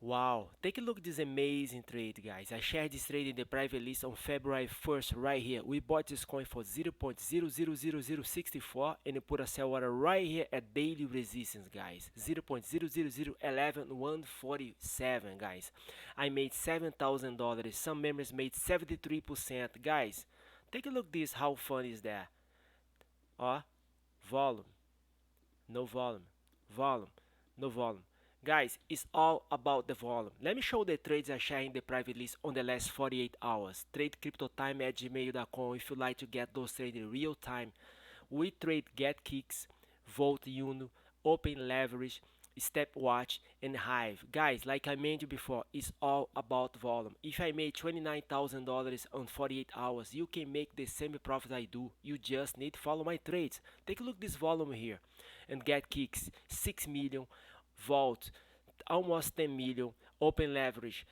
Wow, take a look at this amazing trade, guys. I shared this trade in the private list on February 1st right here. We bought this coin for 0.000064 and we put a sell order right here at daily resistance, guys. 0.00011147, guys. I made $7,000. Some members made 73%. Guys, take a look at this. How fun is that? Volume, no volume, volume, no volume. Guys, it's all about the volume. Let me show the trades I share in the private list on the last 48 hours. Trade crypto time at gmail.com if you like to get those trades in real time. We trade get kicks, Volt Uno, open leverage, step watch, and hive. Guys, like I mentioned before, it's all about volume. If I made $29,000 on 48 hours, you can make the same profit I do. You just need to follow my trades. Take a look at this volume here and get kicks 6 million, Volt almost 10 million, open leverage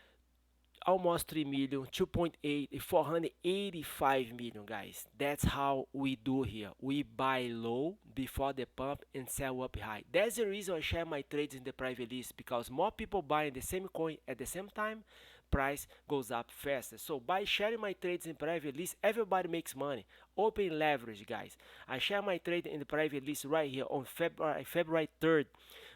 almost 3 million, 2.8, 485 million, guys. That's how we do here. We buy low before the pump and sell up high. That's the reason I share my trades in the private list, because more people buying the same coin at the same time, price goes up faster. So by sharing my trades in private list, everybody makes money. Open leverage, guys. I share my trade in the private list right here on February 3rd.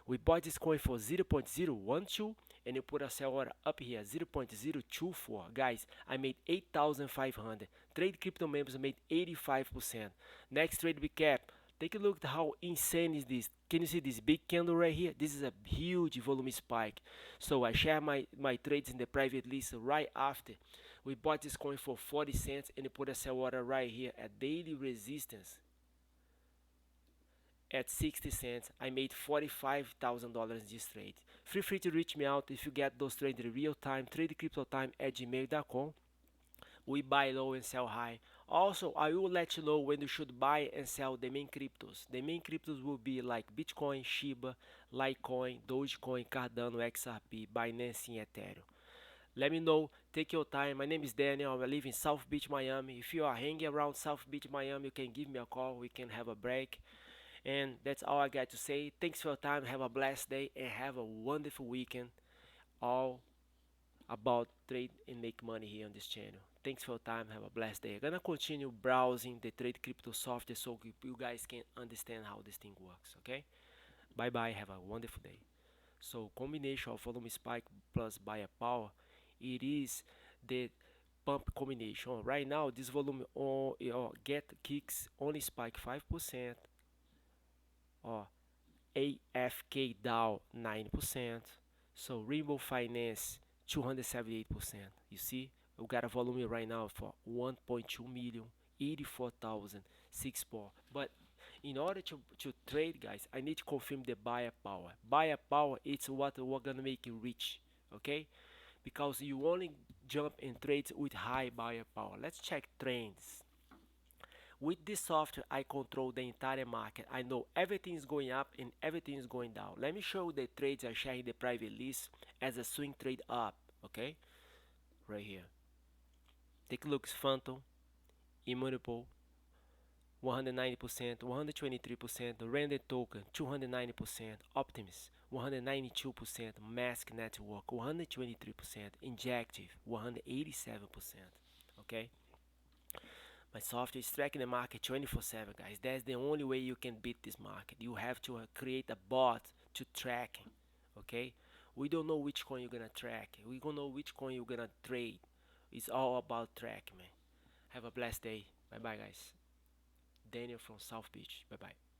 We bought this coin for 0.012 and you put a sell order up here 0.024. Guys, I made 8,500. Trade crypto members made 85%. Next trade recap. Take a look at how insane is this. Can you see this big candle right here? This is a huge volume spike. So I share my trades in the private list right after. We bought this coin for 40 cents and you put a sell order right here at daily resistance at 60 cents. I made $45,000 this trade. Feel free to reach me out if you get those trades in real time. Trade crypto time at gmail.com. We buy low and sell high. Also, I will let you know when you should buy and sell the main cryptos. The main cryptos will be like Bitcoin, Shiba, Litecoin, Dogecoin, Cardano, XRP, Binance, and Ethereum. Let me know. Take your time. My name is Daniel. I live in South Beach, Miami. If you are hanging around South Beach, Miami, you can give me a call. We can have a break. And that's all I got to say. Thanks for your time. Have a blessed day and have a wonderful weekend. All about trade and make money here on this channel. Thanks for your time. Have a blessed day. I'm gonna continue browsing the trade crypto software so you guys can understand how this thing works. Okay. Bye bye. Have a wonderful day. So combination of volume spike plus buyer power, it is the pump combination. Right now, this volume on get kicks only spike 5%. Or AFK down 9%. So Rainbow Finance 278%. You see, we got a volume right now for 1.2 million, 84,000, 6 But in order to trade, guys, I need to confirm the buyer power. Buyer power, it's what we're gonna make you rich, okay? Because you only jump in trades with high buyer power. Let's check trends. With this software, I control the entire market. I know everything is going up and everything is going down. Let me show you the trades I share in the private list as a swing trade up, okay? Right here. Take a look, Phantom, Immutable, 190%, 123%, Random Token, 290%, Optimus, 192%, Mask Network, 123%, Injective, 187%, okay? My software is tracking the market 24/7, guys. That's the only way you can beat this market. You have to create a bot to track, okay? We don't know which coin you're gonna track. We don't know which coin you're gonna trade. It's all about track, man. Have a blessed day. Bye bye, guys. Daniel from South Beach. Bye bye.